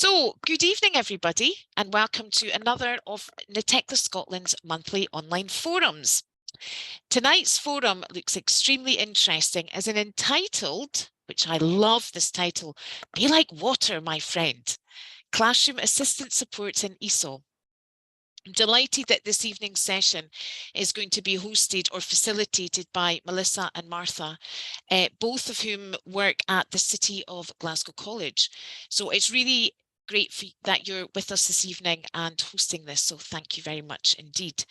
So, good evening, everybody, and welcome to another of NATECLA Scotland's monthly online forums. Tonight's forum looks extremely interesting as an entitled, which I love this title, Be Like Water, My Friend, Classroom Assistant Support in ESOL. I'm delighted that this evening's session is going to be hosted or facilitated by Melissa and Martha, both of whom work at the City of Glasgow College. So it's really great that you're with us this evening and hosting this, so thank you very much indeed.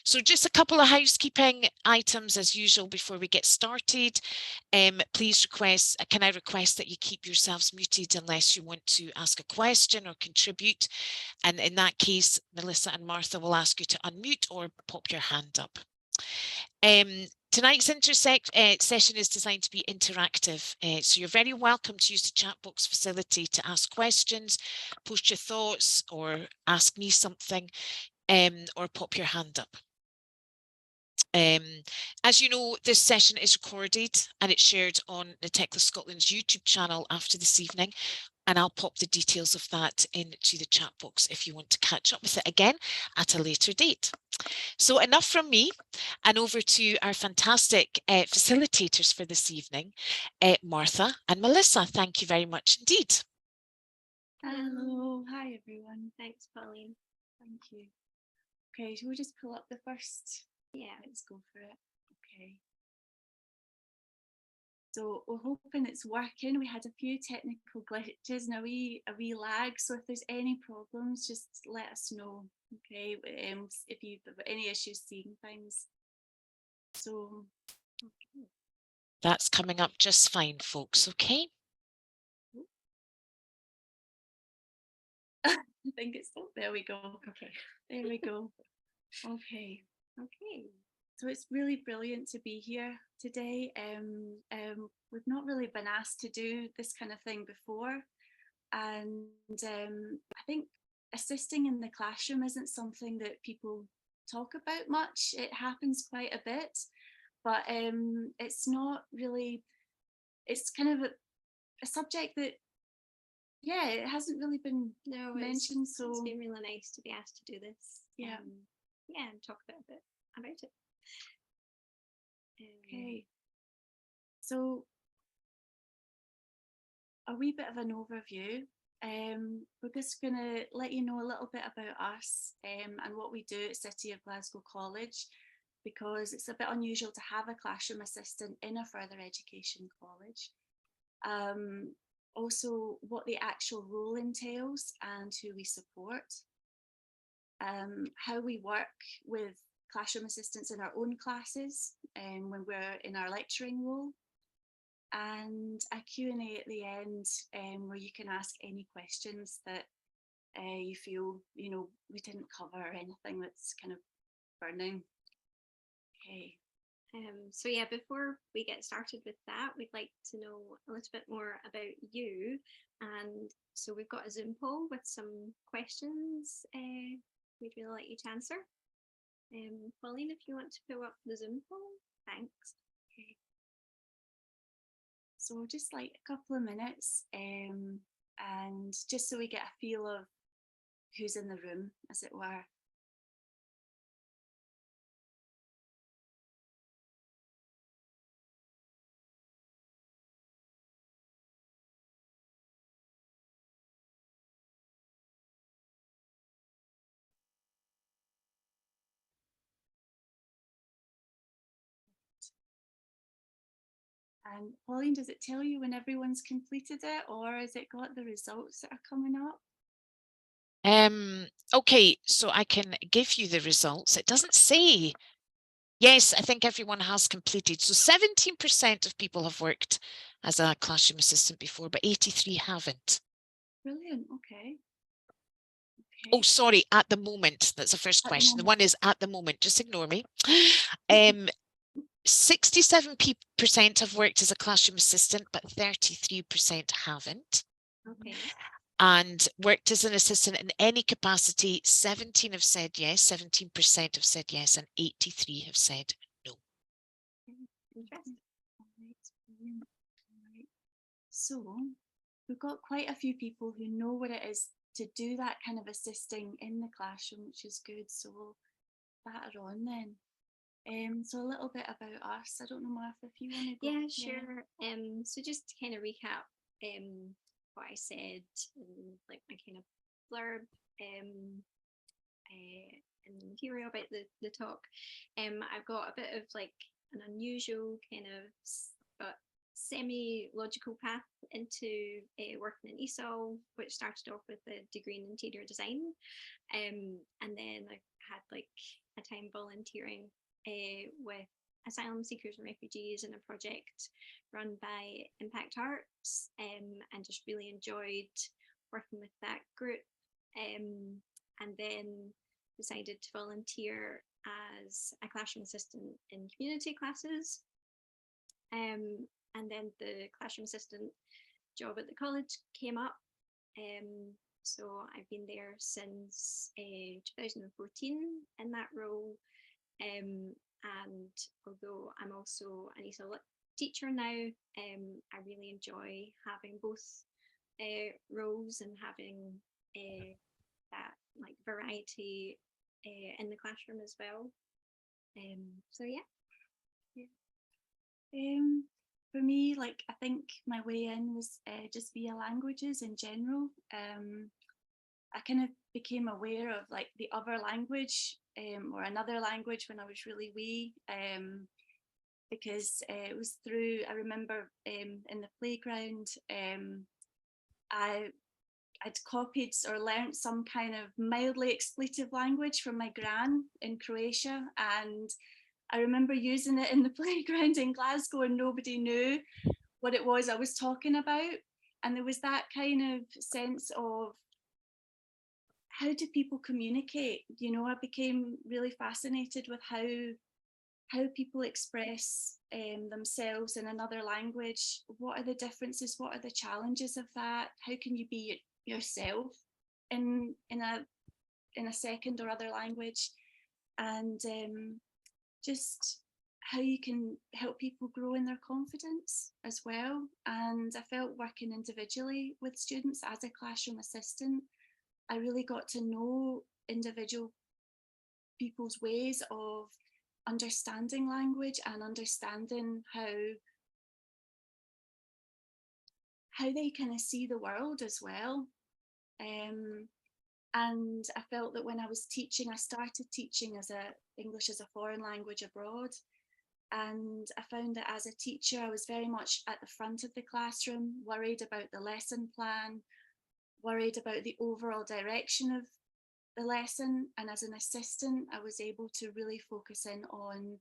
So just a couple of housekeeping items as usual before we get started. Please can I request that you keep yourselves muted unless you want to ask a question or contribute, and in that case Melissa and Martha will ask you to unmute or pop your hand up. Tonight's session is designed to be interactive, so you're very welcome to use the chat box facility to ask questions, post your thoughts, or ask me something, or pop your hand up. As you know, this session is recorded and it's shared on NATECLA Scotland's YouTube channel after this evening, and I'll pop the details of that into the chat box if you want to catch up with it again at a later date. So enough from me, and over to our fantastic facilitators for this evening, Martha and Melissa. Thank you very much indeed. Hello, hi everyone. Thanks, Pauline. Thank you. Okay, shall we just pull up the first? Yeah, let's go for it. Okay. So we're hoping it's working. We had a few technical glitches and a wee lag. So if there's any problems, just let us know. Okay, if you've got any issues seeing things. So okay. That's coming up just fine, folks. Okay. I think it's still there. We go. Okay, there we go. Okay. So it's really brilliant to be here today. We've not really been asked to do this kind of thing before, and I think assisting in the classroom isn't something that people talk about much. It happens quite a bit, but it's not really. It's kind of a subject that, yeah, it hasn't really been mentioned. So it's been really nice to be asked to do this. Yeah. And talk a bit about it. Okay. So a wee bit of an overview. We're just going to let you know a little bit about us and what we do at City of Glasgow College, because it's a bit unusual to have a classroom assistant in a further education college. Also what the actual role entails and who we support. How we work with classroom assistants in our own classes when we're in our lecturing role, and a Q&A at the end where you can ask any questions that you feel we didn't cover, or anything that's kind of burning. Okay. So yeah, before we get started with that, we'd like to know a little bit more about you, and so we've got a Zoom poll with some questions we'd really like you to answer. Pauline, if you want to pull up the Zoom poll, thanks. Okay. So just like a couple of minutes, and just so we get a feel of who's in the room, as it were. And Pauline, does it tell you when everyone's completed it, or has it got the results that are coming up? Okay, so I can give you the results. It doesn't say. Yes, I think everyone has completed. So 17% of people have worked as a classroom assistant before, but 83 haven't. Brilliant. Okay. Oh, sorry, at the moment. That's the first question. The one is at the moment. Just ignore me. 67% have worked as a classroom assistant, but 33% haven't. Okay. And worked as an assistant in any capacity, 17 have said yes, 17% have said yes, and 83 have said no. Interesting. So we've got quite a few people who know what it is to do that kind of assisting in the classroom, which is good. So we'll batter on then. So a little bit about us. I don't know, Martha, if you want to go. Yeah, sure. So just to kind of recap what I said in like my kind of blurb and material about the talk. I've got a bit of like an unusual kind of but semi-logical path into working in ESOL, which started off with a degree in interior design, and then I had like a time volunteering with asylum seekers and refugees in a project run by Impact Arts, and just really enjoyed working with that group, and then decided to volunteer as a classroom assistant in community classes. And then the classroom assistant job at the college came up. So I've been there since 2014 in that role. And although I'm also an ESOL Lit teacher now, I really enjoy having both roles and having that like variety in the classroom as well. So yeah. For me, like I think my way in was just via languages in general. I kind of became aware of like the other language or another language when I was really wee, because it was through, I remember in the playground, I'd copied or learnt some kind of mildly expletive language from my gran in Croatia, and I remember using it in the playground in Glasgow and nobody knew what it was I was talking about. And there was that kind of sense of how do people communicate? You know, I became really fascinated with how people express themselves in another language. What are the differences? What are the challenges of that? How can you be yourself in a second or other language? And just how you can help people grow in their confidence as well. And I felt working individually with students as a classroom assistant, I really got to know individual people's ways of understanding language and understanding how they kind of see the world as well. And I felt that when I was teaching, I started teaching as English as a foreign language abroad. And I found that as a teacher, I was very much at the front of the classroom, worried about the lesson plan, worried about the overall direction of the lesson. And as an assistant, I was able to really focus in on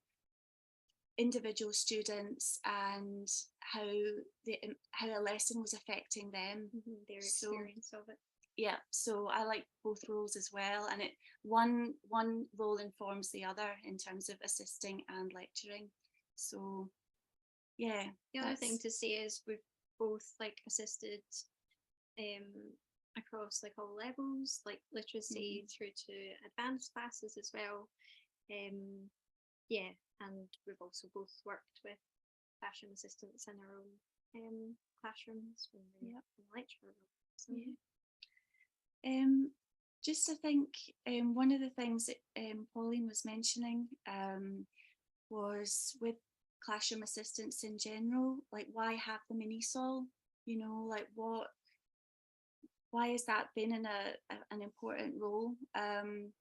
individual students and how a lesson was affecting them, their experience of it. Yeah, so I like both roles as well, and one role informs the other in terms of assisting and lecturing. So yeah. The other thing to say is we've both like assisted across like all levels, like literacy through to advanced classes as well. Yeah, and we've also both worked with classroom assistants in our own classrooms when we're in the lecture room. So. Yeah. Just I think one of the things that Pauline was mentioning was with classroom assistants in general, like why have them in ESOL? You know, like why has that been in an important role? And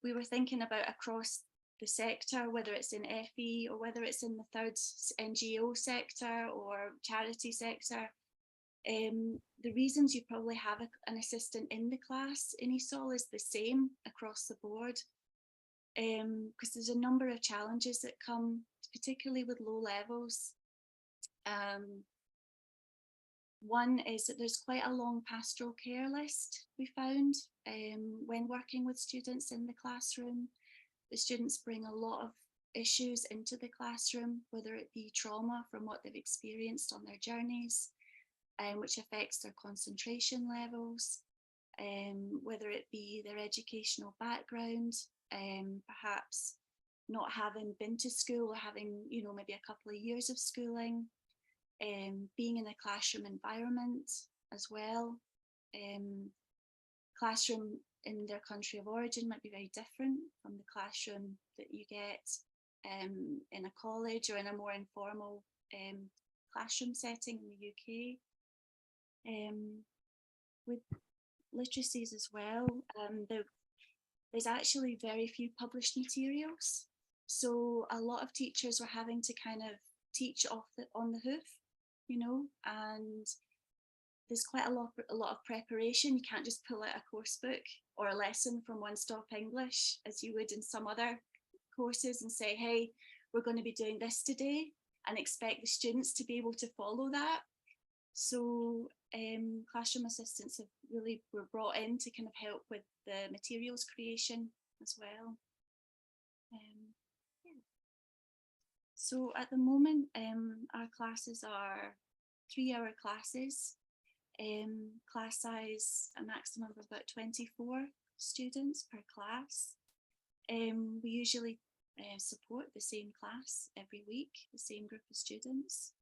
we were thinking about across the sector, whether it's in FE or whether it's in the third NGO sector or charity sector. The reasons you probably have an assistant in the class in ESOL is the same across the board, because there's a number of challenges that come, particularly with low levels. One is that there's quite a long pastoral care list we found when working with students in the classroom. The students bring a lot of issues into the classroom, whether it be trauma from what they've experienced on their journeys, which affects their concentration levels, whether it be their educational background, perhaps not having been to school or having, maybe a couple of years of schooling, being in a classroom environment, as well. Classroom in their country of origin might be very different from the classroom that you get in a college or in a more informal classroom setting in the UK. With literacies as well, there's actually very few published materials. So a lot of teachers were having to kind of teach on the hoof, you know, and there's quite a lot of preparation. You can't just pull out a course book or a lesson from One Stop English as you would in some other courses and say, hey, we're going to be doing this today, and expect the students to be able to follow that. So classroom assistants were brought in to kind of help with the materials creation as well. Yeah. So at the moment, our classes are 3-hour classes. Class size a maximum of about 24 students per class. We usually support the same class every week, the same group of students.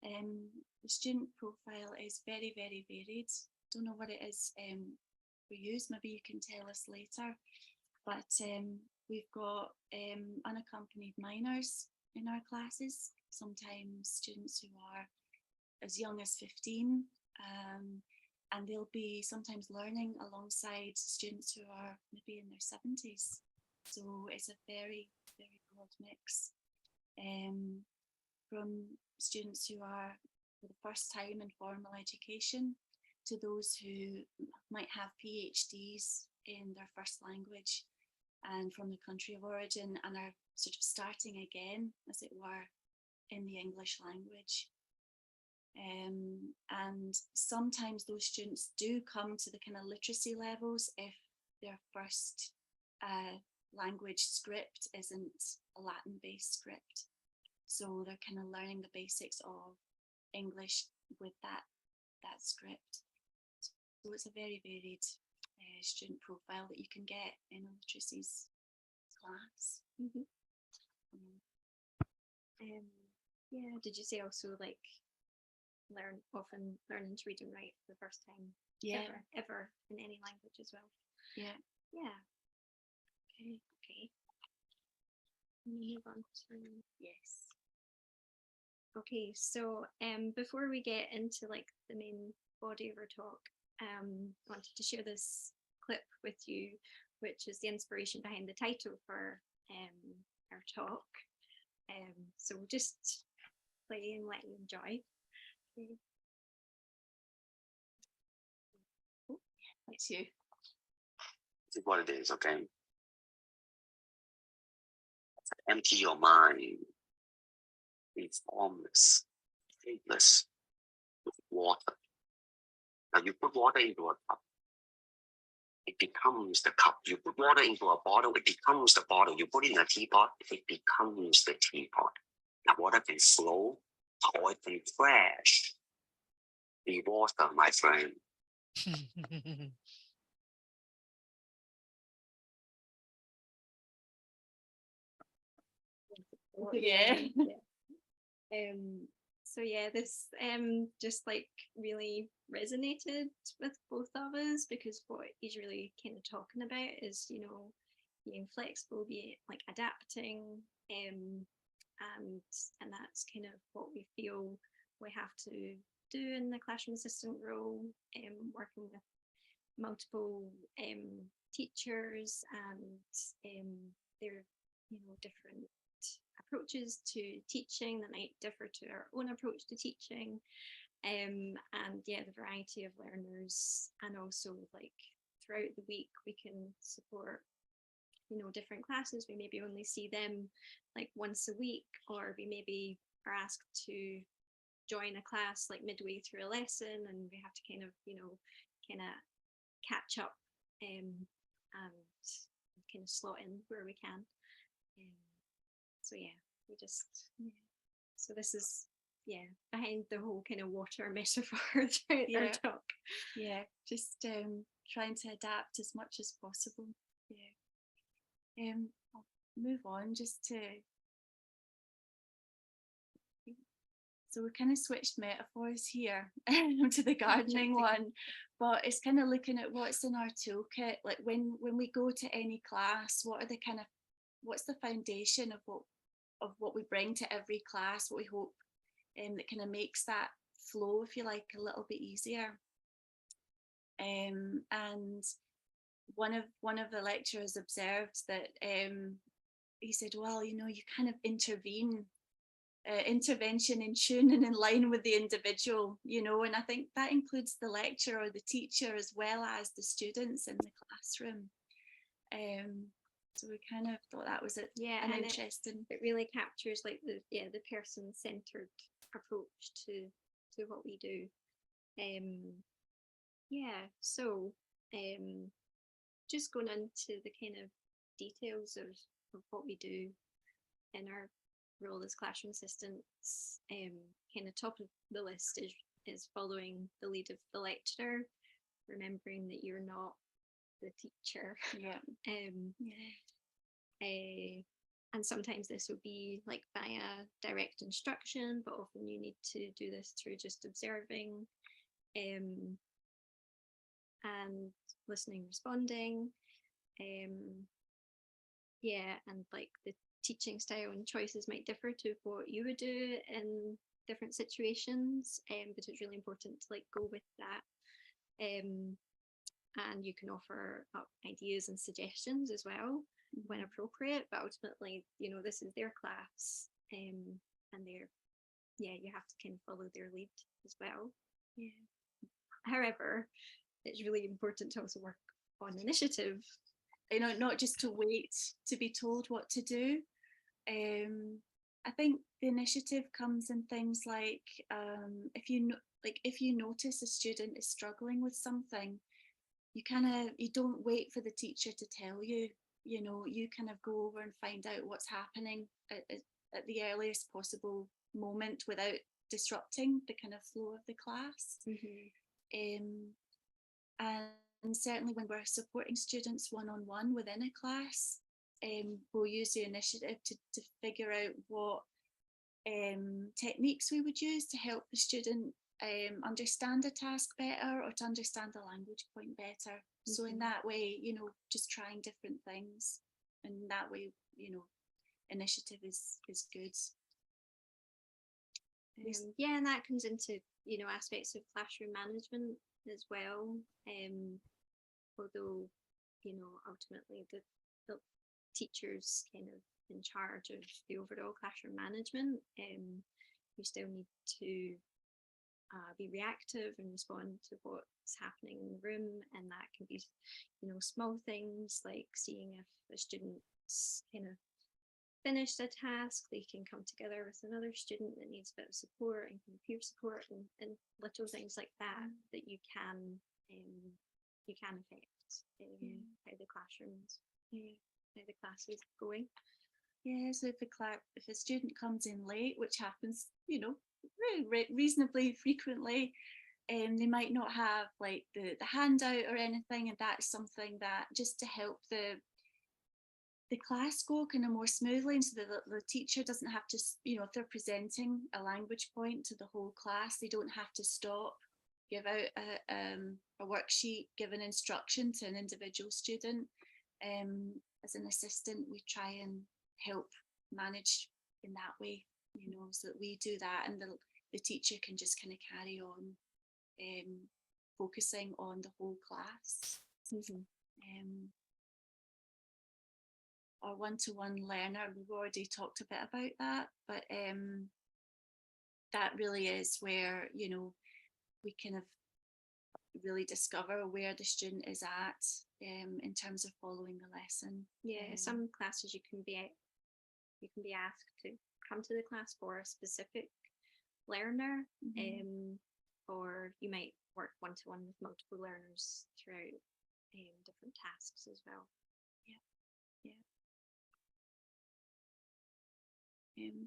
The student profile is very, very varied. Don't know what it is for you, maybe you can tell us later. But we've got unaccompanied minors in our classes, sometimes students who are as young as 15, and they'll be sometimes learning alongside students who are maybe in their 70s. So it's a very, very broad mix. From students who are for the first time in formal education to those who might have PhDs in their first language and from the country of origin and are sort of starting again, as it were, in the English language. And sometimes those students do come to the kind of literacy levels if their first language script isn't a Latin-based script. So they're kind of learning the basics of English with that script. So it's a very varied student profile that you can get in a literacies class. Mm-hmm. Yeah, did you say also like often learning to read and write for the first time? Yeah. Ever in any language as well? Yeah. Yeah. Okay. Move on to Yes. Okay, so before we get into like the main body of our talk, I wanted to share this clip with you, which is the inspiration behind the title for our talk. So we'll just play and let you enjoy. Okay. Oh, that's you. This is what it is, okay? Empty your mind. It's formless, shapeless, with water. Now you put water into a cup, it becomes the cup. You put water into a bottle, it becomes the bottle. You put it in a teapot, it becomes the teapot. Now water can flow or it can crash. Be water, my friend. Yeah. So yeah, this just like really resonated with both of us, because what he's really kind of talking about is, you know, being flexible, being like adapting, and that's kind of what we feel we have to do in the classroom assistant role, working with multiple teachers and their, you know, different approaches to teaching that might differ to our own approach to teaching, and yeah, the variety of learners, and also like throughout the week we can support, you know, different classes. We maybe only see them like once a week, or we maybe are asked to join a class like midway through a lesson, and we have to kind of, you know, kind of catch up and kind of slot in where we can. So yeah, we just, so this is, yeah, behind the whole kind of water metaphor throughout our talk. Yeah, just trying to adapt as much as possible. Yeah. I'll move on just to, So we kind of switched metaphors here to the gardening one, but it's kind of looking at what's in our toolkit. Like when we go to any class, what's the foundation of what we bring to every class, what we hope that kind of makes that flow, if you like, a little bit easier. And one of the lecturers observed that he said, well, you kind of intervention in tune and in line with the individual, and I think that includes the lecturer or the teacher as well as the students in the classroom. So we kind of thought that was an interesting. It really captures like the person-centered approach to what we do. So just going into the kind of details of what we do in our role as classroom assistants, kind of top of the list is following the lead of the lecturer, remembering that you're not the teacher. And sometimes this would be like via direct instruction, but often you need to do this through just observing and listening, responding. And like the teaching style and choices might differ to what you would do in different situations, but it's really important to like go with that. And you can offer up ideas and suggestions as well when appropriate, but ultimately, this is their class, and you have to kind of follow their lead as well. However, it's really important to also work on initiative, not just to wait to be told what to do. I think the initiative comes in things like if you notice a student is struggling with something, you don't wait for the teacher to tell you. You kind of go over and find out what's happening at the earliest possible moment without disrupting the kind of flow of the class. And certainly when we're supporting students one-on-one within a class, we'll use the initiative to figure out what techniques we would use to help the student understand a task better or to understand the language point better. So in that way, just trying different things, and that way, initiative is good. And that comes into aspects of classroom management as well. Although ultimately the teachers kind of in charge of the overall classroom management, you still need to be reactive and respond to what's happening in the room, and that can be small things like seeing if a student's kind of finished a task, they can come together with another student that needs a bit of support and kind of peer support and little things like that that you can affect how the classrooms, how the class is going. So if a student comes in late, which happens reasonably frequently, they might not have like the handout or anything, and that's something that just to help the class go kind of more smoothly, and so that the teacher doesn't have to, if they're presenting a language point to the whole class, they don't have to stop, give out a worksheet, give an instruction to an individual student. As an assistant, we try and help manage in that way, so that we do that, and the teacher can just kind of carry on focusing on the whole class. Our one-to-one learner, we've already talked a bit about that, but that really is where we kind of really discover where the student is at in terms of following the lesson. Some classes you can be asked to come to the class for a specific learner, or you might work one-to-one with multiple learners throughout different tasks as well.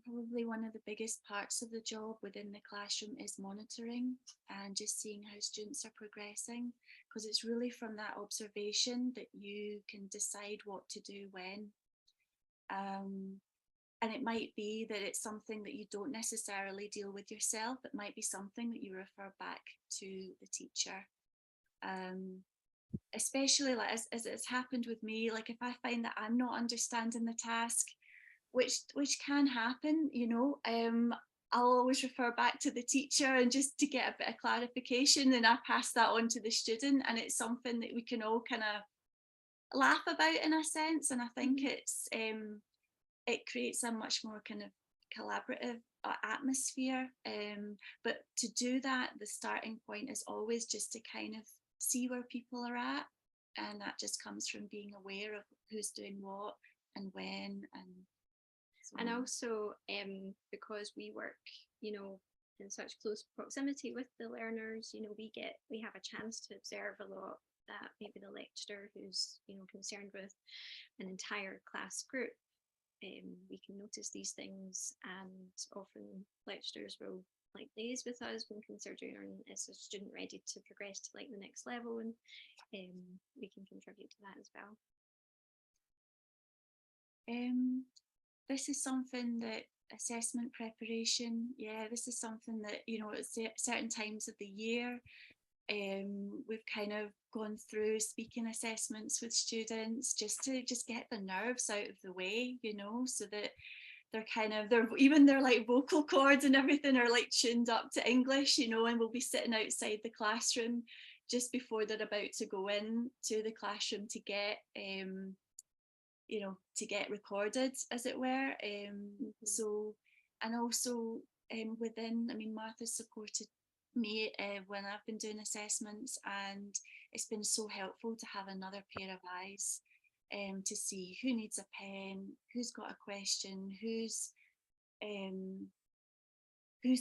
Probably one of the biggest parts of the job within the classroom is monitoring and just seeing how students are progressing, because it's really from that observation that you can decide what to do when. And it might be that it's something that you don't necessarily deal with yourself. It might be something that you refer back to the teacher. Especially like as it's happened with me, like if I find that I'm not understanding the task, which can happen, you know, I'll always refer back to the teacher and just to get a bit of clarification, and I pass that on to the student, and it's something that we can all kind of laugh about in a sense. And I think it's it creates a much more kind of collaborative atmosphere. But to do that, the starting point is always just to kind of see where people are at, and that just comes from being aware of who's doing what and when. And also because we work, you know, in such close proximity with the learners, you know, we have a chance to observe a lot that maybe the lecturer who's, you know, concerned with an entire class group, we can notice these things, and often lecturers will like liaise with us when considering is a student ready to progress to like the next level, and we can contribute to that as well. This is something that assessment preparation, this is something that, you know, at certain times of the year, we've kind of gone through speaking assessments with students just to get the nerves out of the way, you know, so that their like vocal cords and everything are like tuned up to English, you know, and we'll be sitting outside the classroom just before they're about to go in to the classroom to get you know, to get recorded, as it were. So, and also within, I mean, Martha's supported me when I've been doing assessments, and it's been so helpful to have another pair of eyes to see who needs a pen, who's got a question, who's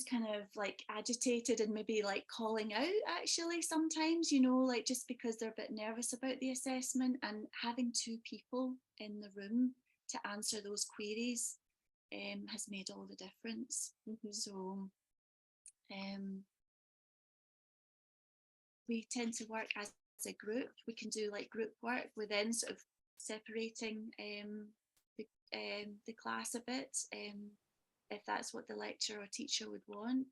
kind of like agitated and maybe like calling out actually sometimes, you know, like just because they're a bit nervous about the assessment, and having two people in the room to answer those queries has made all the difference. So we tend to work as a group. We can do like group work within sort of separating the class a bit, if that's what the lecturer or teacher would want.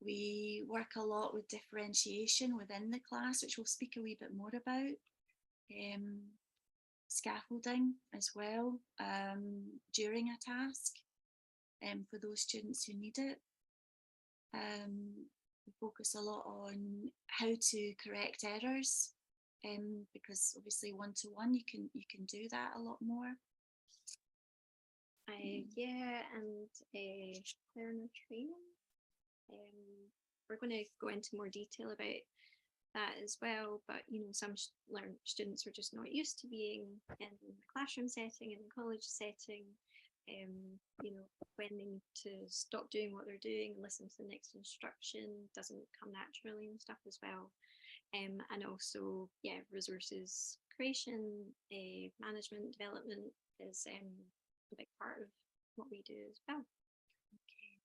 We work a lot with differentiation within the class, which we'll speak a wee bit more about. Scaffolding as well during a task for those students who need it. We focus a lot on how to correct errors, because obviously one-to-one you can do that a lot more. Yeah, and learner training. We're going to go into more detail about that as well, but you know, some students are just not used to being in the classroom setting, in the college setting. You know, when they need to stop doing what they're doing and listen to the next instruction doesn't come naturally and stuff as well. And also, yeah, resources creation, management, development is a big part of what we do as well. Okay,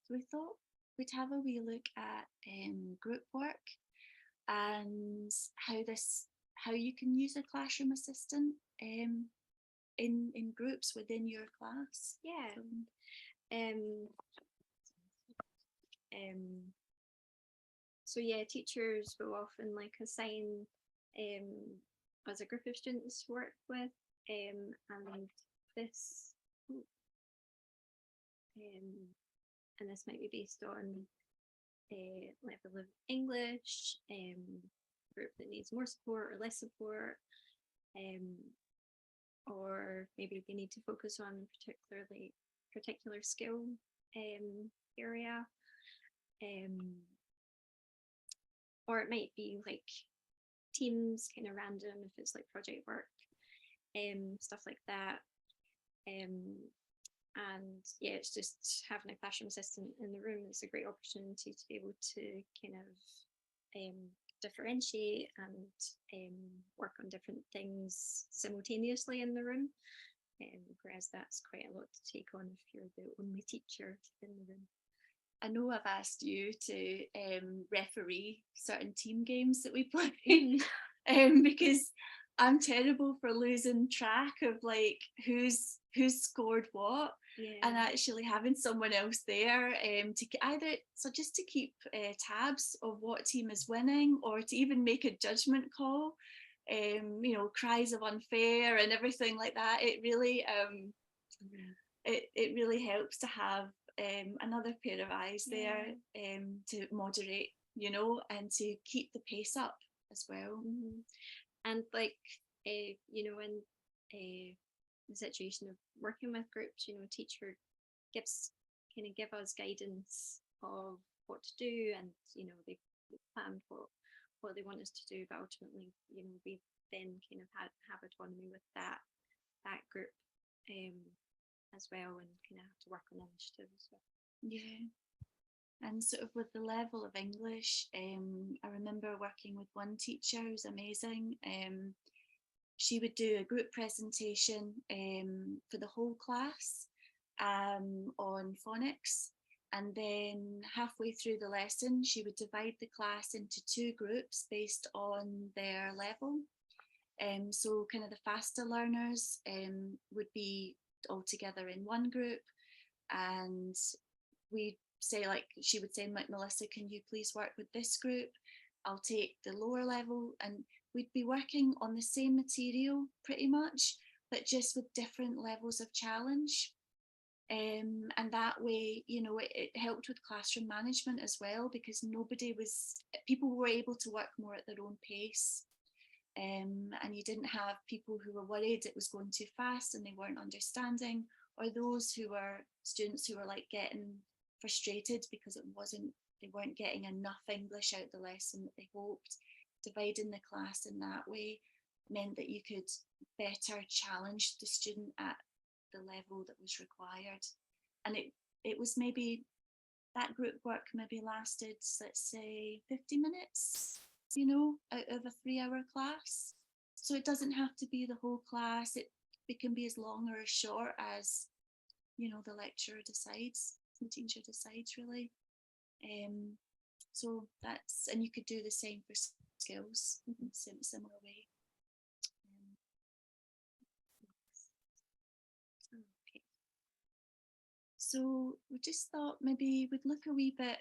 so we thought we'd have a wee look at group work and how you can use a classroom assistant in groups within your class. Yeah. So yeah, teachers will often like assign as a group of students to work with, and this and this might be based on level of English, group that needs more support or less support, or maybe they need to focus on particular skill area, or it might be like teams, kind of random if it's like project work, stuff like that. And yeah, it's just having a classroom assistant in the room is a great opportunity to be able to kind of differentiate and work on different things simultaneously in the room, whereas that's quite a lot to take on if you're the only teacher in the room. I know I've asked you to referee certain team games that we play because I'm terrible for losing track of like who's scored what, and actually having someone else there to either just to keep tabs of what team is winning, or to even make a judgment call. Cries of unfair and everything like that. It really it really helps to have another pair of eyes there to moderate, and to keep the pace up as well. And like, in the situation of working with groups, teacher give us guidance of what to do, and they plan what they want us to do, but ultimately, we then kind of have autonomy with that group as well, and kind of have to work on initiative as well. Yeah. And sort of with the level of English, I remember working with one teacher who's amazing. She would do a group presentation for the whole class on phonics. And then halfway through the lesson, she would divide the class into 2 groups based on their level. So kind of the faster learners would be all together in one group, and we'd say, like, she would say, Melissa, can you please work with this group? I'll take the lower level, and we'd be working on the same material pretty much, but just with different levels of challenge. And that way, it helped with classroom management as well, because people were able to work more at their own pace. And you didn't have people who were worried it was going too fast and they weren't understanding, or those students who were like getting frustrated because they weren't getting enough English out the lesson that they hoped. Dividing the class in that way meant that you could better challenge the student at the level that was required. And it was maybe that group work maybe lasted, let's say, 50 minutes, out of a 3-hour class. So it doesn't have to be the whole class. It can be as long or as short as, the lecturer decides, the teacher decides, really. So and you could do the same for skills in a similar way. Okay. So we just thought maybe we'd look a wee bit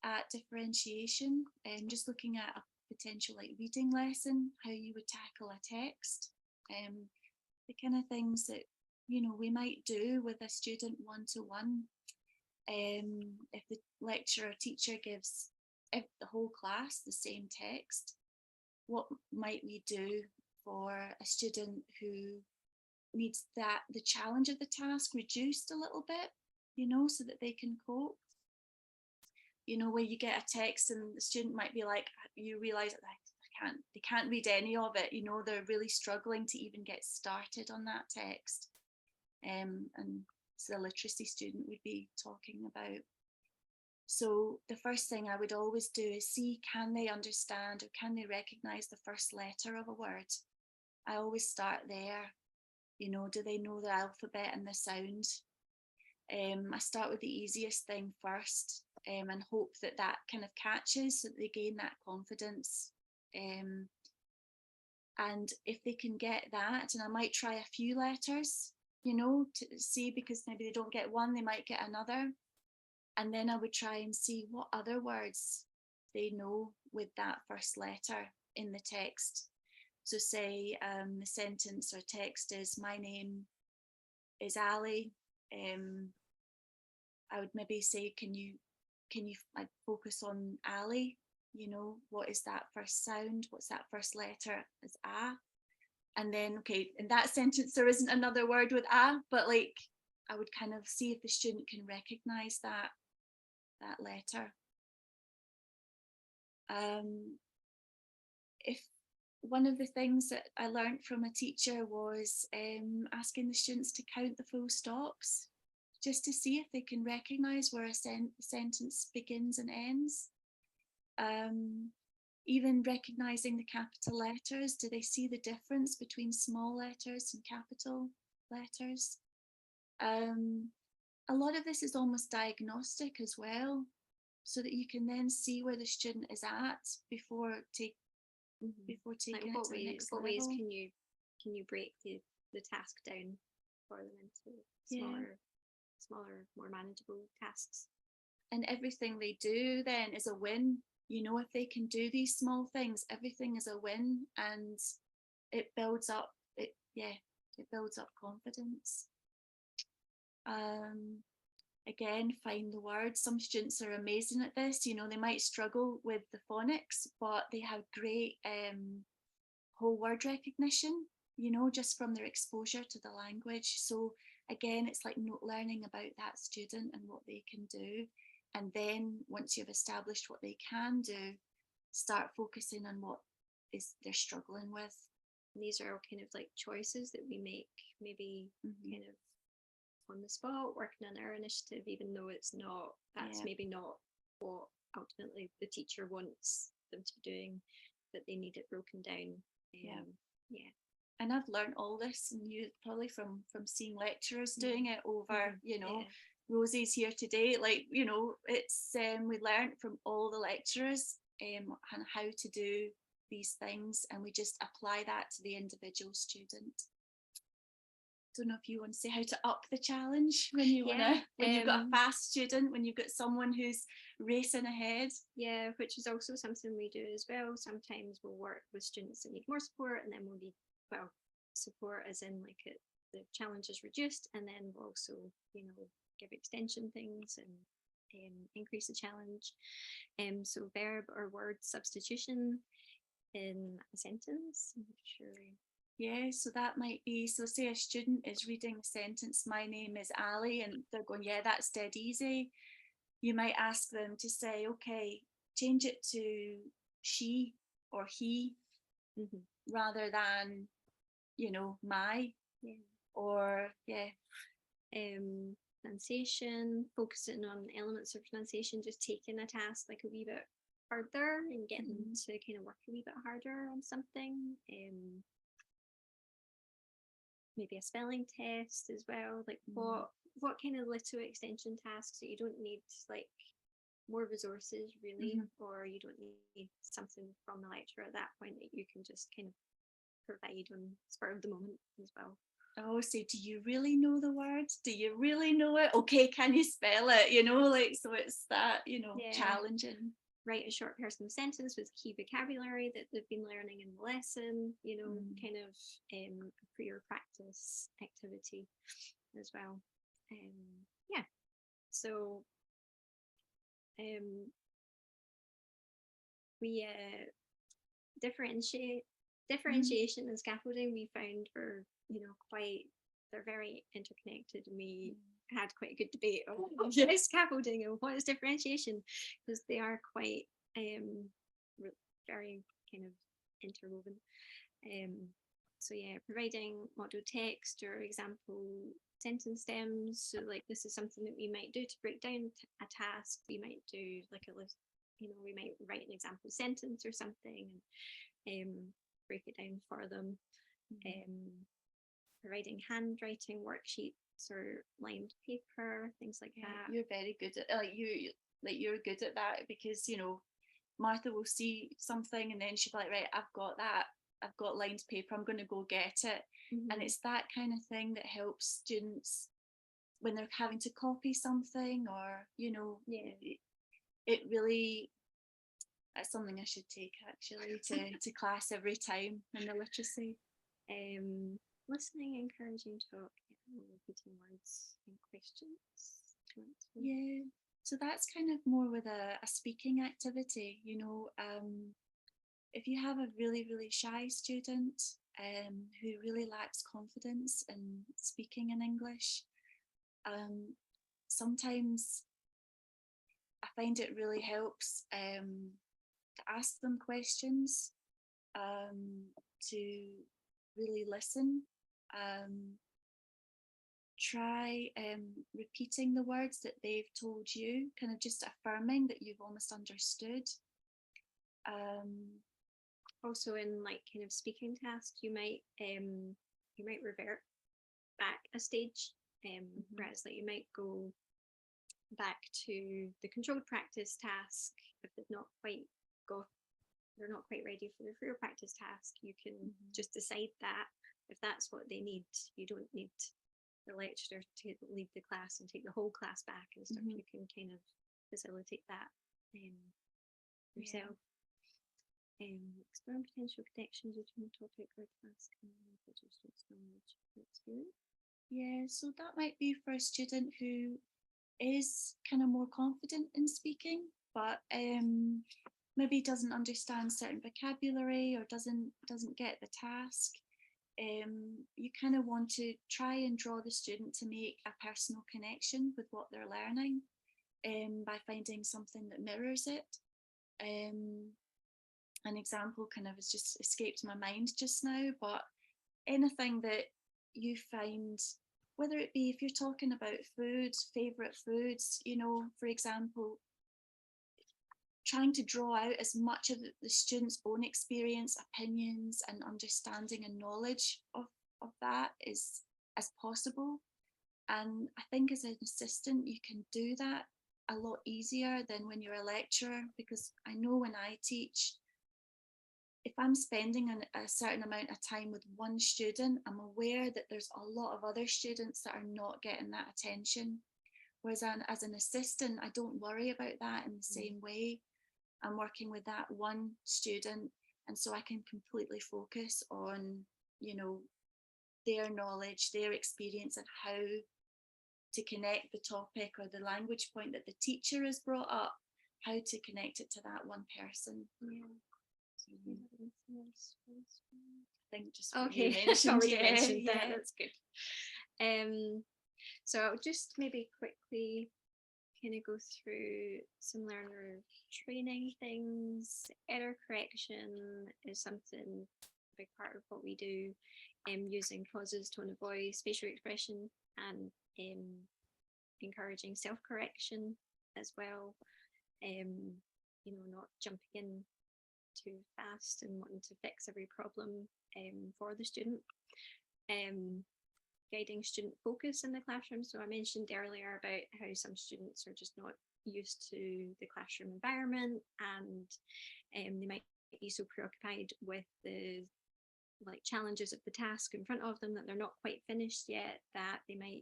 at differentiation, and just looking at a potential like reading lesson, how you would tackle a text, the kind of things that we might do with a student one-to-one. If the lecturer or teacher gives the whole class the same text, what might we do for a student who needs the challenge of the task reduced a little bit, so that they can cope? Where you get a text and the student might be like, you realize that they can't read any of it, they're really struggling to even get started on that text. And so the literacy student would be talking about. So the first thing I would always do is see, can they understand or can they recognize the first letter of a word? I always start there. Do they know the alphabet and the sound? I start with the easiest thing first, and hope that kind of catches, so that they gain that confidence. And if they can get that, and I might try a few letters, to see, because maybe they don't get one, they might get another. And then I would try and see what other words they know with that first letter in the text. So say the sentence or text is, my name is Ali. I would maybe say, can you I'd focus on Ali, what is that first sound? What's that first letter? Is A. And then, okay, in that sentence, there isn't another word with A, but like, I would kind of see if the student can recognize that letter. If one of the things that I learned from a teacher was asking the students to count the full stops, just to see if they can recognize where a sentence begins and ends. Even recognizing the capital letters, do they see the difference between small letters and capital letters? A lot of this is almost diagnostic as well, so that you can then see where the student is at before before taking Like it what to the ways, next what level. ways can you break the task down for them into smaller, more manageable tasks? And everything they do then is a win. You know, if they can do these small things, everything is a win, and it builds up. It builds up confidence. Again, find the words. Some students are amazing at this. You know, they might struggle with the phonics, but they have great whole word recognition, you know, just from their exposure to the language. So again, it's like note learning about that student and what they can do. And then once you've established what they can do, start focusing on what they're struggling with. And these are all kind of like choices that we make, maybe kind of on the spot, working on our initiative, even though that's maybe not what ultimately the teacher wants them to be doing, but they need it broken down. And I've learned all this, and you probably from seeing lecturers doing it over, you know, Rosie's here today, like, you know, it's we learned from all the lecturers on how to do these things, and we just apply that to the individual student. Don't know if you want to say how to up the challenge when you when you've got a fast student, when you've got someone who's racing ahead. Yeah, which is also something we do as well. Sometimes we'll work with students that need more support, and then we'll need support as in like the challenge is reduced, and then we'll also, you know, give extension things and increase the challenge. So verb or word substitution in a sentence. I'm not sure. Yeah, so that might be, so say a student is reading a sentence, my name is Ali, and they're going, yeah, that's dead easy. You might ask them to say, okay, change it to she or he, rather than, you know, my, or pronunciation, focusing on elements of pronunciation, just taking a task like a wee bit further and getting to kind of work a wee bit harder on something. Maybe a spelling test as well, like what kind of little extension tasks that you don't need like more resources really, or you don't need something from the lecturer at that point that you can just kind of provide on spur of the moment as well. I always say, do you really know the word? Do you really know it? Okay, can you spell it? You know, like, so it's that, you know, challenging. Write a short personal sentence with key vocabulary that they've been learning in the lesson, you know, kind of for your practice activity as well. So we differentiation and scaffolding we found were, you know, they're very interconnected, and we had quite a good debate on scaffolding and what is differentiation, because they are quite very kind of interwoven. So providing model text or example sentence stems. So like this is something that we might do to break down a task. We might do like a list, you know, we might write an example sentence or something and break it down for them. Providing handwriting worksheets or lined paper, things like that. You're very good at you're good at that, because, you know, Martha will see something and then she'll be like, right, I've got that. I've got lined paper, I'm going to go get it. And it's that kind of thing that helps students when they're having to copy something, or, you know, it really, that's something I should take actually to class every time in the literacy. Listening, encouraging talk, repeating words and questions. Yeah, so that's kind of more with a speaking activity, you know. If you have a really, really shy student who really lacks confidence in speaking in English, sometimes I find it really helps to ask them questions, to really listen, try repeating the words that they've told you, kind of just affirming that you've almost understood. Also in like kind of speaking tasks, you might revert back a stage, whereas like you might go back to the controlled practice task if they've not quite got they're not quite ready for the freer practice task, you can just decide that if that's what they need. You don't need the lecturer to lead the class and take the whole class back and stuff. You can kind of facilitate that yourself. Exploring potential connections between the topic or task and the student's knowledge or experience. Yeah, so that might be for a student who is kind of more confident in speaking, but maybe doesn't understand certain vocabulary or doesn't get the task. You kind of want to try and draw the student to make a personal connection with what they're learning by finding something that mirrors it. An example kind of has just escaped my mind just now, but anything that you find, whether it be if you're talking about food, favourite foods, you know, for example, trying to draw out as much of the student's own experience, opinions and understanding and knowledge of that as possible. And I think as an assistant, you can do that a lot easier than when you're a lecturer, because I know when I teach, if I'm spending a certain amount of time with one student, I'm aware that there's a lot of other students that are not getting that attention. Whereas as an assistant, I don't worry about that in the same way. I'm working with that one student, and so I can completely focus on, you know, their knowledge, their experience, and how to connect the topic or the language point that the teacher has brought up, how to connect it to that one person. Yeah. I think just okay. already mentioned that. That's good. So I'll just maybe quickly kind of go through some learner training things. Error correction is something, a big part of what we do, using pauses, tone of voice, facial expression, and encouraging self-correction as well. You know, not jumping in too fast and wanting to fix every problem for the student. Guiding student focus in the classroom. So I mentioned earlier about how some students are just not used to the classroom environment, and they might be so preoccupied with the challenges of the task in front of them that they're not quite finished yet, that they might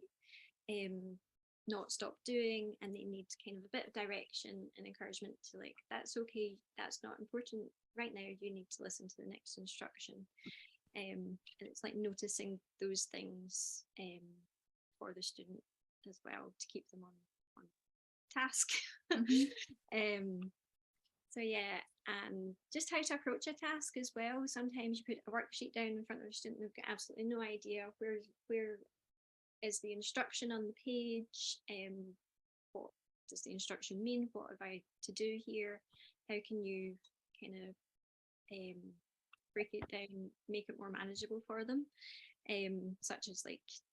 not stop doing, and they need kind of a bit of direction and encouragement to that's okay, that's not important right now, you need to listen to the next instruction. And it's noticing those things for the student as well to keep them on task. So yeah, and just how to approach a task as well. Sometimes you put a worksheet down in front of a student, they've got absolutely no idea where is the instruction on the page, what does the instruction mean, what have I to do here, how can you kind of break it down, make it more manageable for them, such as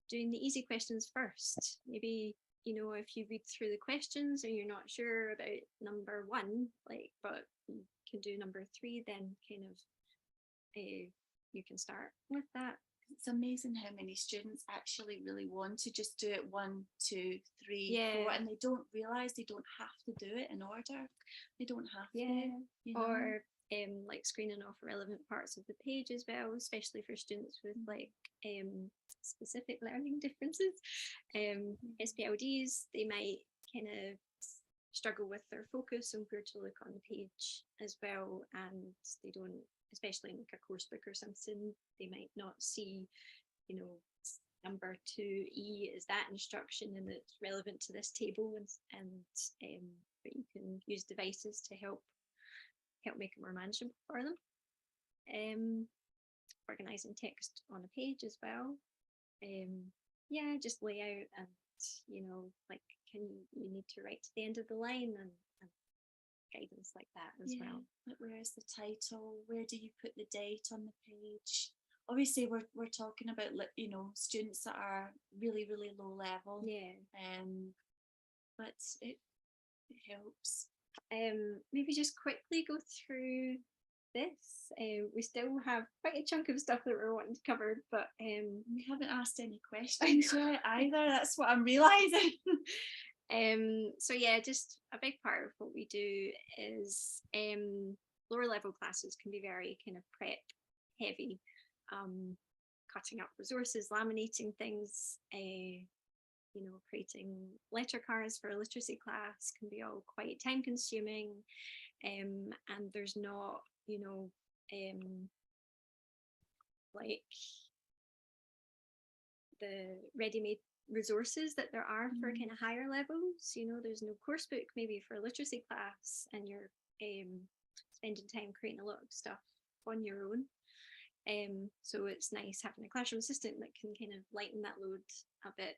doing the easy questions first. Maybe, you know, if you read through the questions and you're not sure about number 1, but you can do number 3, then kind of you can start with that. It's amazing how many students actually really want to just do it 1, 2, 3, 4, and they don't realize they don't have to do it in order. They don't have to. You know? Or screening off relevant parts of the page as well, especially for students with specific learning differences. SPLDs, they might kind of struggle with their focus and where to look on the page as well, and they don't, especially in a course book or something, they might not see, you know, number 2E is that instruction and it's relevant to this table, and but you can use devices to help make it more manageable for them. Organizing text on a page as well. Just layout, and you know, you need to write to the end of the line, and guidance like that as well. Where is the title? Where do you put the date on the page? Obviously, we're talking about, you know, students that are really, really low level. But it helps. Maybe just quickly go through this. We still have quite a chunk of stuff that we're wanting to cover, but we haven't asked any questions yet either. That's what I'm realizing. So yeah, just a big part of what we do is lower level classes can be very kind of prep heavy, cutting up resources, laminating things, you know, creating letter cards for a literacy class can be all quite time consuming, and there's not, you know, like the ready-made resources that there are for kind of higher levels. You know, there's no course book maybe for a literacy class, and you're spending time creating a lot of stuff on your own. So it's nice having a classroom assistant that can kind of lighten that load a bit.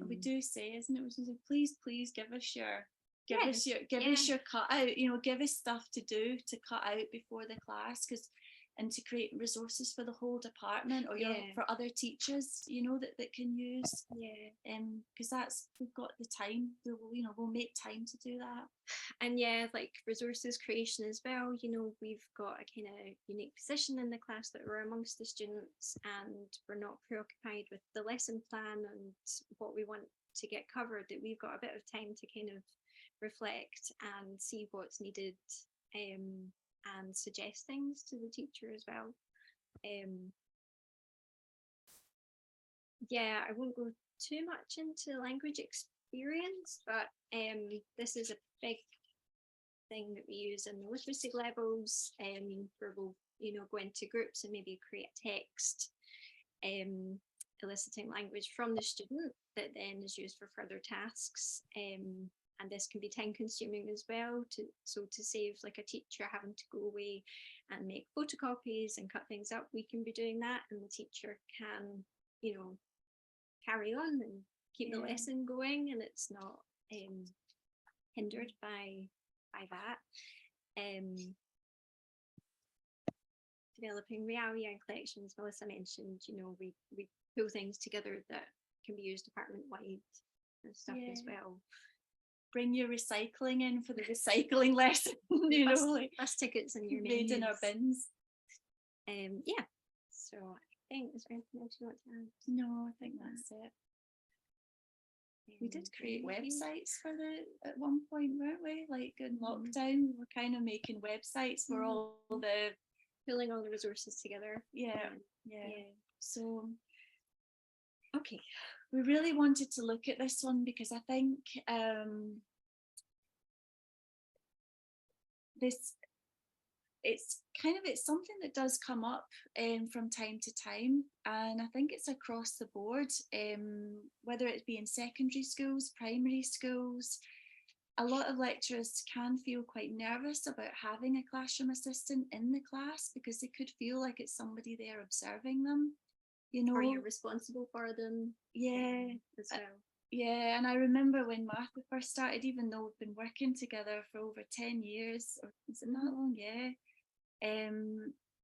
We do say, isn't it? We say, please give us your cut out. You know, give us stuff to do to cut out before the class, and to create resources for the whole department or for other teachers, you know, that can use. Because we've got the time. We'll make time to do that. And like resources creation as well. You know, we've got a kind of unique position in the class that we're amongst the students, and we're not preoccupied with the lesson plan and what we want to get covered. That we've got a bit of time to kind of reflect and see what's needed. And suggest things to the teacher as well. I won't go too much into language experience, but this is a big thing that we use in the literacy levels, where we'll, you know, go into groups and maybe create text, eliciting language from the student that then is used for further tasks. And this can be time consuming as well, to save like a teacher having to go away and make photocopies and cut things up. We can be doing that, and the teacher can, you know, carry on and keep the lesson going, and it's not hindered by that. Developing realia and collections, Melissa mentioned, you know, we pull things together that can be used department wide and stuff as well. Bring your recycling in for the recycling lesson, you know, like bus tickets and your made in our bins. So I think, is there anything else you want to add? No, I think that's it. We did create websites at one point, weren't we? Like in lockdown, we were kind of making websites for all the pulling all the resources together. So okay, we really wanted to look at this one because I think it's something that does come up from time to time, and I think it's across the board, whether it be in secondary schools, primary schools. A lot of lecturers can feel quite nervous about having a classroom assistant in the class because they could feel like it's somebody there observing them, you know, or you're responsible for them. As well. Yeah, and I remember when Martha first started, even though we've been working together for over 10 years, or is it that long?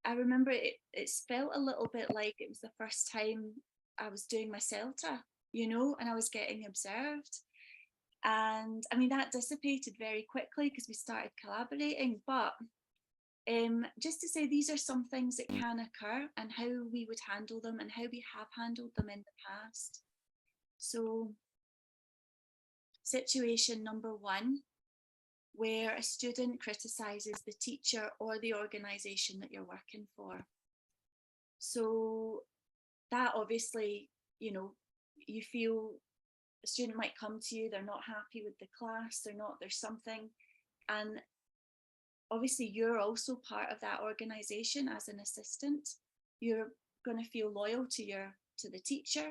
I remember it felt a little bit like it was the first time I was doing my CELTA, you know, and I was getting observed. And I mean, that dissipated very quickly because we started collaborating. But just to say, these are some things that can occur and how we would handle them and how we have handled them in the past. So situation number one, where a student criticises the teacher or the organisation that you're working for. So that obviously, you know, you feel a student might come to you, they're not happy with the class, there's something, and obviously you're also part of that organisation as an assistant. You're going to feel loyal to the teacher,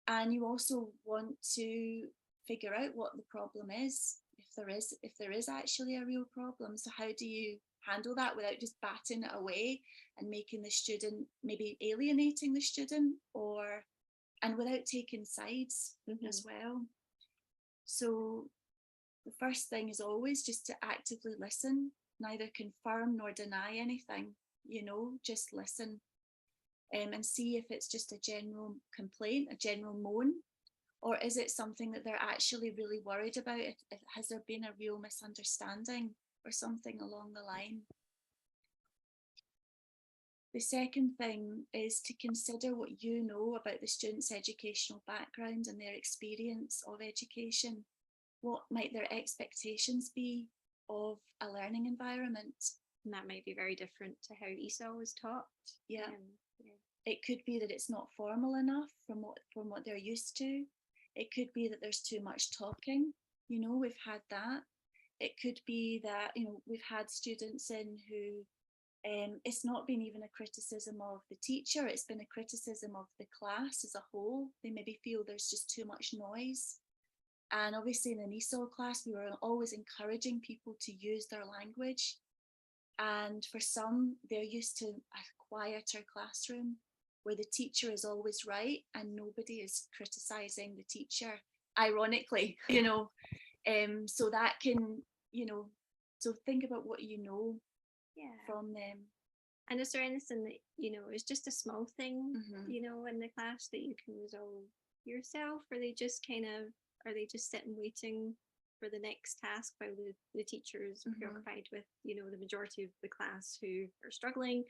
and you also want to figure out what the problem is, if there is actually a real problem. So how do you handle that without just batting it away and making the student, maybe alienating the student, and without taking sides as well. So the first thing is always just to actively listen, neither confirm nor deny anything, you know, just listen, and see if it's just a general complaint, a general moan, or is it something that they're actually really worried about? Has there been a real misunderstanding or something along the line? The second thing is to consider what you know about the student's educational background and their experience of education. What might their expectations be of a learning environment? And that might be very different to how ESOL was taught. Yeah. Yeah. It could be that it's not formal enough from what they're used to. It could be that there's too much talking. We've had that. It could be that, we've had students in who it's not been even a criticism of the teacher, it's been a criticism of the class as a whole. They maybe feel there's just too much noise. And obviously in an ESOL class, we were always encouraging people to use their language. And for some, they're used to a quieter classroom where the teacher is always right and nobody is criticizing the teacher, ironically, so that can, so think about what from them. And is there anything that, is just a small thing, Mhm. In the class that you can resolve yourself? Or are they just sitting waiting for the next task while the teacher is preoccupied with, the majority of the class who are struggling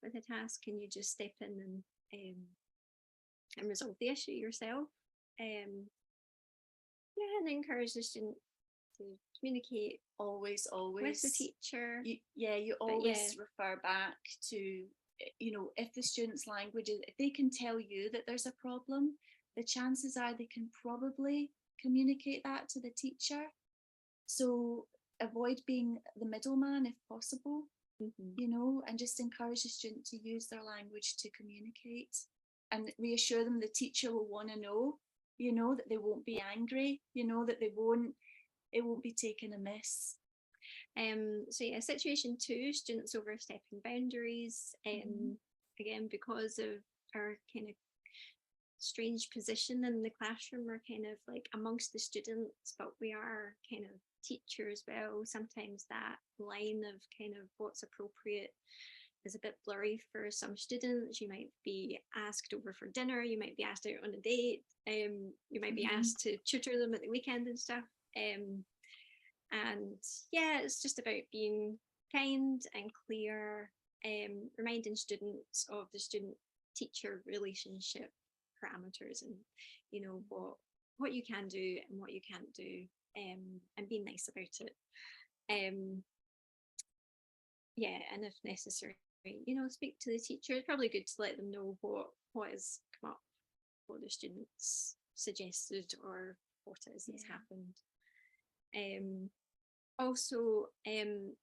with a task? Can you just step in and resolve the issue yourself? And encourage the student to communicate Always with the teacher. You always refer back to, if the student's language is, if they can tell you that there's a problem, the chances are they can probably communicate that to the teacher. So avoid being the middleman if possible, and just encourage the student to use their language to communicate, and reassure them the teacher will want to know, that they won't be angry, that it won't be taken amiss. Situation 2, students overstepping boundaries. Again, because of our kind of strange position in the classroom, we're kind of like amongst the students, but we are kind of teacher as well. Sometimes that line of kind of what's appropriate is a bit blurry for some students. You might be asked over for dinner, you might be asked out on a date, you might be asked to tutor them at the weekend and stuff. And it's just about being kind and clear, reminding students of the student-teacher relationship parameters, and what you can do and what you can't do, and being nice about it. And if necessary, speak to the teacher. It's probably good to let them know what has come up, what the students suggested, or what it is that's happened. Also,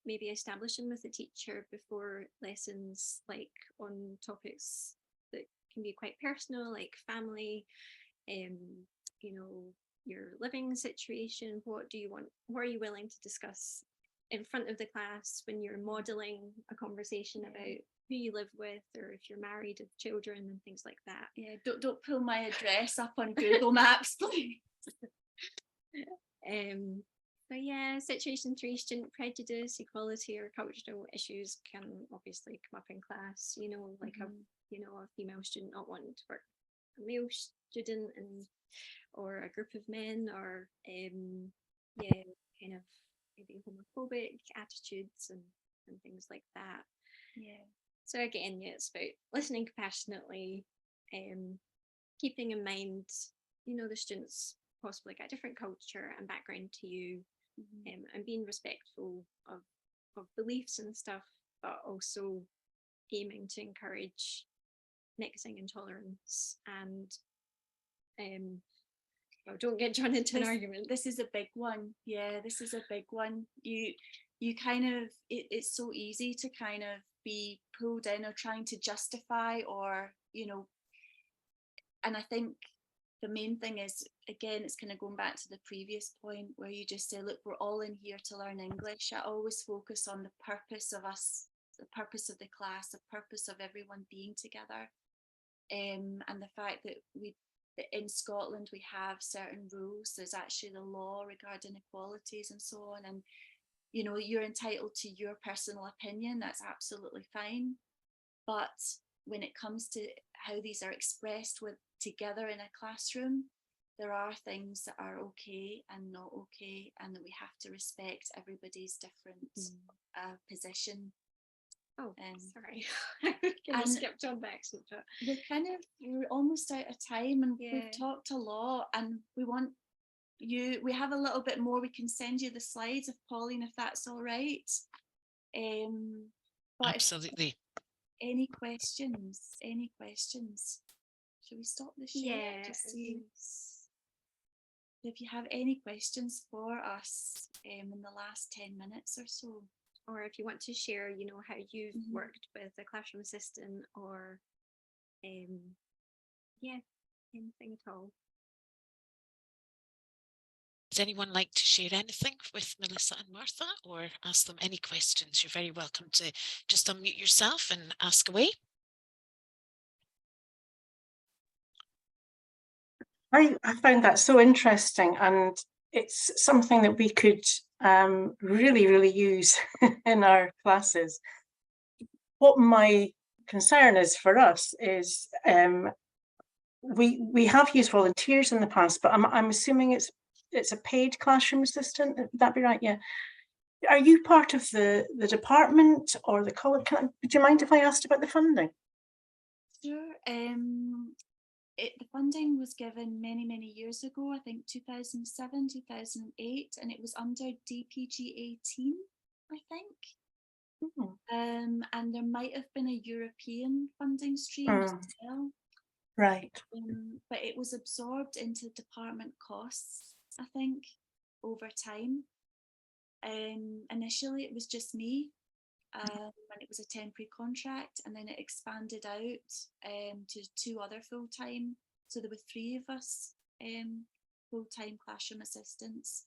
maybe establishing with the teacher before lessons, like on topics that can be quite personal, like family, your living situation. What do you want? What are you willing to discuss in front of the class when you're modeling a conversation about who you live with, or if you're married with children and things like that? Don't pull my address up on Google Maps, please. Situation 3, student prejudice, equality, or cultural issues can obviously come up in class. Like a female student not wanting to work with a male student, or a group of men, or kind of maybe homophobic attitudes and things like that. So again, it's about listening compassionately, keeping in mind, the students possibly got a different culture and background to you, and being respectful of beliefs and stuff, but also aiming to encourage mixing and tolerance. And don't get drawn into an argument. This is a big one. This is a big one. You kind of, it's so easy to kind of be pulled in or trying to justify, or and I think the main thing is, again, it's kind of going back to the previous point where you just say, look, we're all in here to learn English. I always focus on the purpose of us, the purpose of the class, the purpose of everyone being together, and the fact that in Scotland we have certain rules. There's actually the law regarding equalities and so on, and you're entitled to your personal opinion. That's absolutely fine, but when it comes to how these are expressed together in a classroom, there are things that are okay and not okay, and that we have to respect everybody's different position. Sorry. I skipped on back. We're almost out of time, and we've talked a lot, and we have a little bit more. We can send you the slides, if Pauline, if that's all right. But if Absolutely. any questions? Any questions? Shall we stop the share? Yeah. To see if you have any questions for us in the last 10 minutes or so. Or if you want to share, you know, how you've Mhm. worked with a classroom assistant, or yeah, anything at all. Does anyone like to share anything with Melissa and Martha, or ask them any questions? You're very welcome to just unmute yourself and ask away. I found that so interesting, and it's something that we could really, really use in our classes. What my concern is for us is we have used volunteers in the past, but I'm assuming it's a paid classroom assistant. Would that be right? Yeah. Are you part of the department or the college? Do you mind if I asked about the funding? Sure. The funding was given many, many years ago, I think 2007, 2008, and it was under DPG 18, I think. And there might have been a European funding stream as well. Right. But it was absorbed into department costs, I think, over time. Initially, it was just me, and it was a temporary contract, and then it expanded out to 2 other full-time. So there were 3 of us full-time classroom assistants.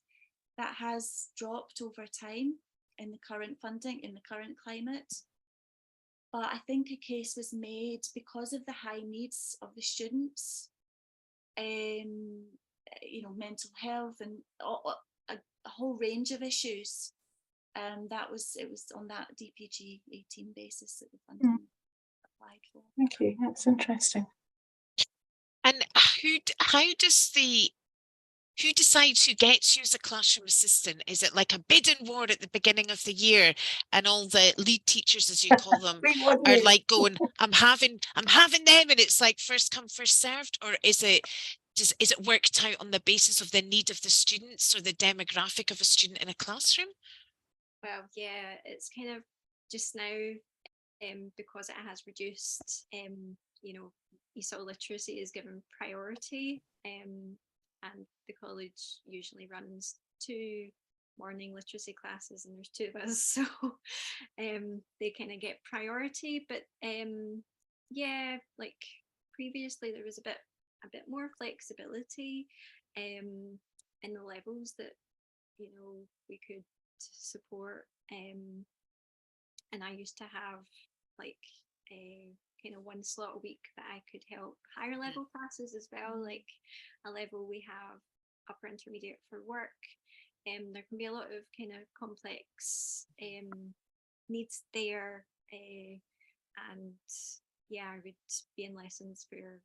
That has dropped over time in the current funding, in the current climate. But I think a case was made because of the high needs of the students, you know, mental health and a whole range of issues. It was on that DPG 18 basis that the funding applied for. Thank you. That's interesting. And who decides who gets you as a classroom assistant? Is it like a bidding war at the beginning of the year, and all the lead teachers, as you call them, are like going, I'm having them, and it's like first come, first served? Or is it worked out on the basis of the need of the students or the demographic of a student in a classroom? Well, yeah, it's kind of just now, because it has reduced, you know, ESOL literacy is given priority, and the college usually runs 2 morning literacy classes, and there's 2 of us, so they kind of get priority. But yeah, like previously there was a bit more flexibility in the levels that, you know, we could support, and I used to have like a kind of 1 slot a week that I could help higher level classes as well, like a level we have upper intermediate for work. There can be a lot of kind of complex needs there, and yeah, I would be in lessons where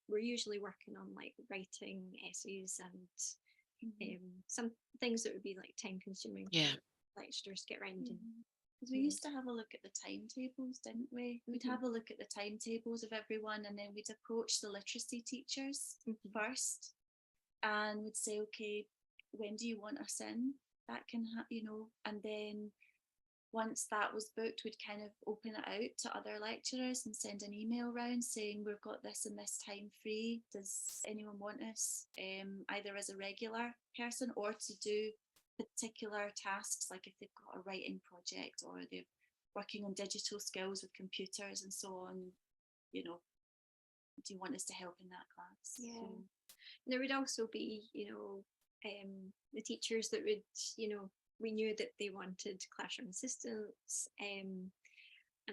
we're usually working on like writing essays and some things that would be like time consuming for lecturers to get around. Because we used to have a look at the timetables, didn't we? We'd have a look at the timetables of everyone, and then we'd approach the literacy teachers first, and we'd say, okay, when do you want us in? That can, you know, and then once that was booked, we'd kind of open it out to other lecturers and send an email round saying, we've got this and this time free. Does anyone want us, either as a regular person or to do particular tasks, like if they've got a writing project or they're working on digital skills with computers and so on, you know, do you want us to help in that class? Yeah. So, there would also be, you know, the teachers that would, you know, we knew that they wanted classroom assistants, and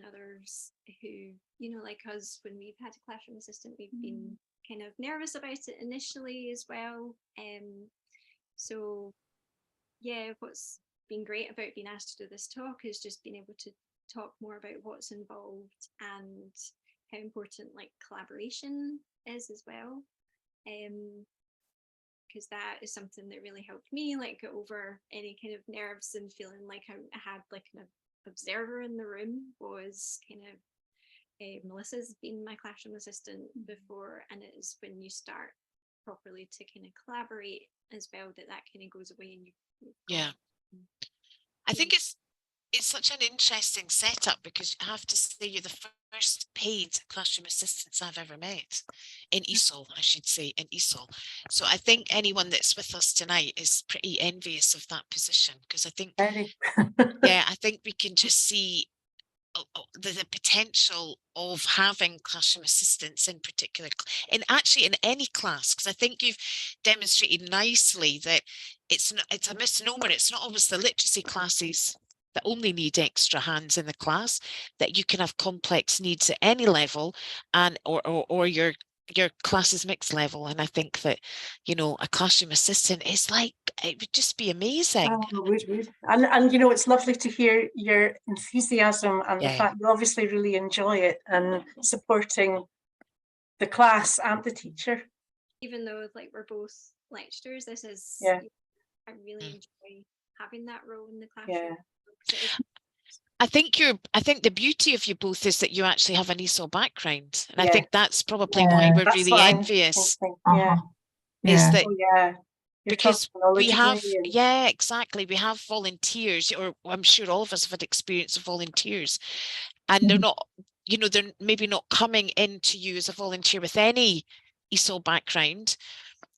others who, you know, like us, when we've had a classroom assistant, we've been kind of nervous about it initially as well. So yeah, what's been great about being asked to do this talk is just being able to talk more about what's involved and how important like collaboration is as well. Because that is something that really helped me like get over any kind of nerves and feeling like I had like an observer in the room. Was kind of Melissa's been my classroom assistant before, and it is when you start properly to kind of collaborate as well that kind of goes away, and you I think it's such an interesting setup because I have to say you're the first paid classroom assistants I've ever met in ESOL, I should say, in ESOL. So I think anyone that's with us tonight is pretty envious of that position because I think, Very. yeah, I think we can just see the potential of having classroom assistants in particular, in actually in any class, because I think you've demonstrated nicely that it's a misnomer. It's not always the literacy classes that only need extra hands in the class, that you can have complex needs at any level, and or your class is mixed level. And I think that, you know, a classroom assistant is like, it would just be amazing. Oh, would. And you know, it's lovely to hear your enthusiasm and the fact you obviously really enjoy it and supporting the class and the teacher. Even though like we're both lecturers, this is, I really enjoy having that role in the classroom. I think the beauty of you both is that you actually have an ESOL background, and I think that's probably why we're really envious. Is that because we have, exactly, we have volunteers, or I'm sure all of us have had experience of volunteers, and they're not, you know, they're maybe not coming into you as a volunteer with any ESOL background.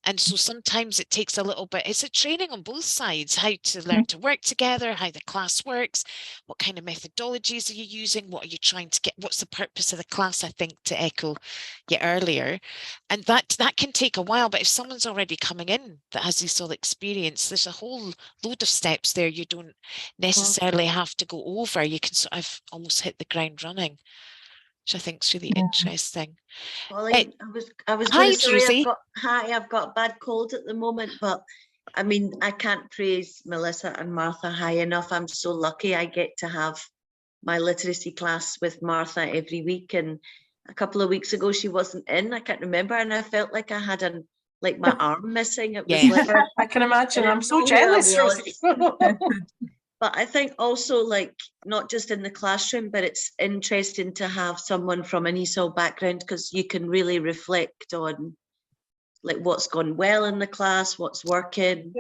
And so sometimes it takes a little bit, it's a training on both sides, how to learn to work together, how the class works, what kind of methodologies are you using, what are you trying to get, what's the purpose of the class, I think, to echo you earlier. And that can take a while, but if someone's already coming in that has this all experience, there's a whole load of steps there you don't necessarily have to go over. You can sort of almost hit the ground running, which I think is really interesting. Well, I was going to say, I've got a bad cold at the moment, but I mean, I can't praise Melissa and Martha high enough. I'm so lucky I get to have my literacy class with Martha every week. And a couple of weeks ago, she wasn't in, I can't remember. And I felt like I had like my arm missing. It was like, I can imagine. I'm so jealous, Rosie. But I think also, like, not just in the classroom, but it's interesting to have someone from an ESOL background, because you can really reflect on like what's gone well in the class, what's working.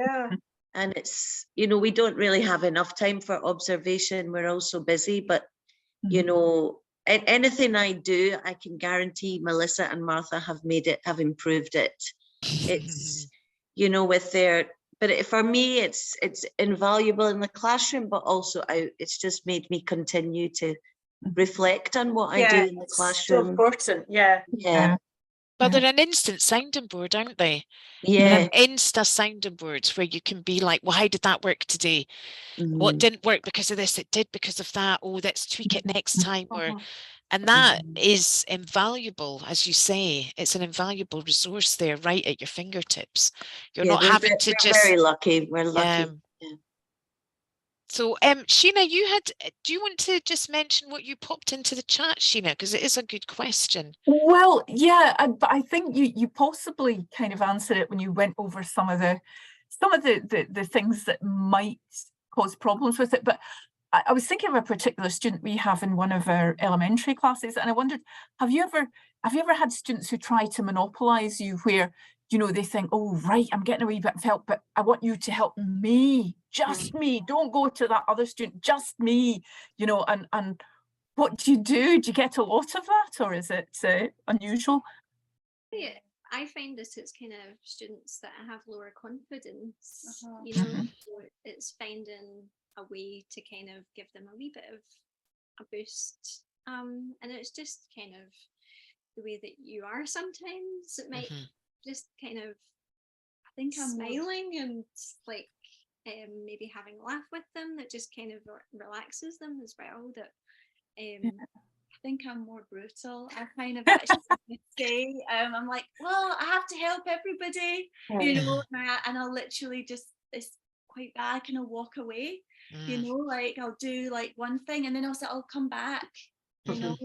And it's, you know, we don't really have enough time for observation. We're all so busy, but you know, anything I do, I can guarantee Melissa and Martha have improved it. It's, you know, with their, but for me, it's invaluable in the classroom, but also out. It's just made me continue to reflect on what I do in the classroom. So important, Well, they're an instant sounding board, aren't they? Yeah. Insta sounding boards where you can be like, well, how did that work today? What didn't work because of this? It did because of that. Oh, let's tweak it next time. And that is invaluable, as you say. It's an invaluable resource there, right at your fingertips. You're not having to just. We're very lucky. We're lucky. So, Sheena, do you want to just mention what you popped into the chat, Sheena? Because it is a good question. Well, yeah, but I think you possibly kind of answered it when you went over some of the things that might cause problems with it. But I was thinking of a particular student we have in one of our elementary classes, and I wondered, have you ever had students who try to monopolize you, where, you know, they think, oh, right, I'm getting a wee bit of help, but I want you to help me, just me, don't go to that other student, just me, you know, and what do? Do you get a lot of that, or is it unusual? Yeah, I find that it's kind of students that have lower confidence, you know, so it's finding a way to kind of give them a wee bit of a boost, and it's just kind of the way that you are sometimes. It might just kind of, I think, smiling and like maybe having a laugh with them, that just kind of relaxes them as well. That I think I'm more brutal. I kind of actually say, I'm like, well, I have to help everybody, you know, and I'll literally just, it's quite bad, kind of walk away, you know, like I'll do like one thing and then I'll say, I'll come back, you know,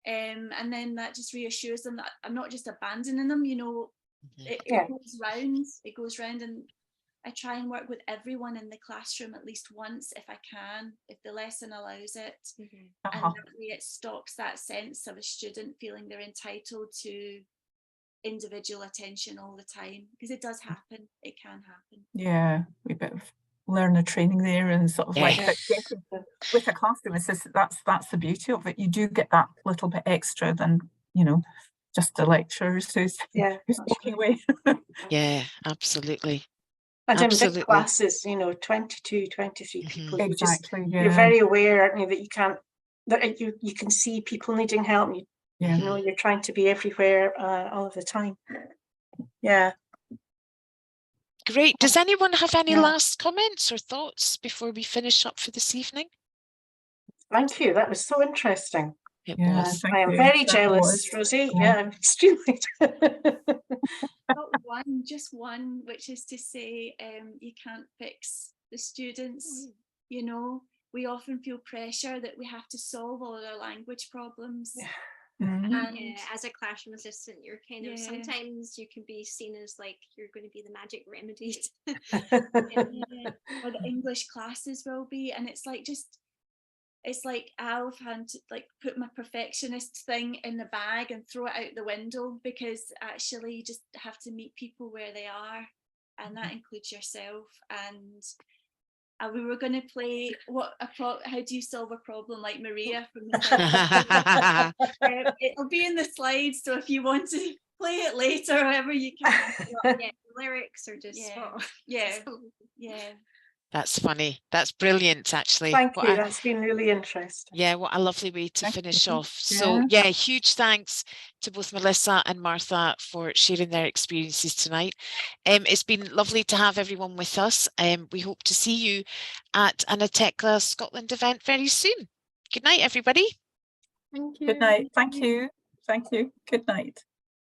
and then that just reassures them that I'm not just abandoning them, you know. It goes round, and I try and work with everyone in the classroom at least once if I can, if the lesson allows it. And that way it stops that sense of a student feeling they're entitled to individual attention all the time, because it does happen. It can happen. Yeah, a bit of learner training there and sort of like Yeah. but getting with a classroom assistant, that's the beauty of it. You do get that little bit extra than, you know, just the lecturers who's walking away. Yeah, absolutely. And in Absolutely. big classes, you know, 22, 23 people, you just, Exactly. you're very aware, aren't you, that you can't, that you can see people needing help. You, Yeah. you know, you're trying to be everywhere all of the time. Yeah. Great. Does anyone have any Yeah. last comments or thoughts before we finish up for this evening? Thank you. That was so interesting. It Yeah, was. thank I am you. very That jealous, was, Rosie. yeah. Yeah, I'm extremely. Got one, just one, which is to say, you can't fix the students. You know, we often feel pressure that we have to solve all our language problems. Mhm. And Yeah, as a classroom assistant, you're kind of sometimes you can be seen as like you're going to be the magic remedy. Or the English classes will be, and it's like it's like I've had to like put my perfectionist thing in the bag and throw it out the window, because actually you just have to meet people where they are, and that includes yourself. And we were going to play how do you solve a problem, like Maria from the slides. It'll be in the slides, so if you want to play it later, however you can. Yeah, lyrics are just yeah. That's funny. That's brilliant, actually. Thank you. That's been really interesting. Yeah, what a lovely way to Thank finish you. off. So yeah, huge thanks to both Melissa and Martha for sharing their experiences tonight. It's been lovely to have everyone with us. We hope to see you at an Atekla Scotland event very soon. Good night, everybody. Thank you. Good night. Thank you. Thank you. Good night.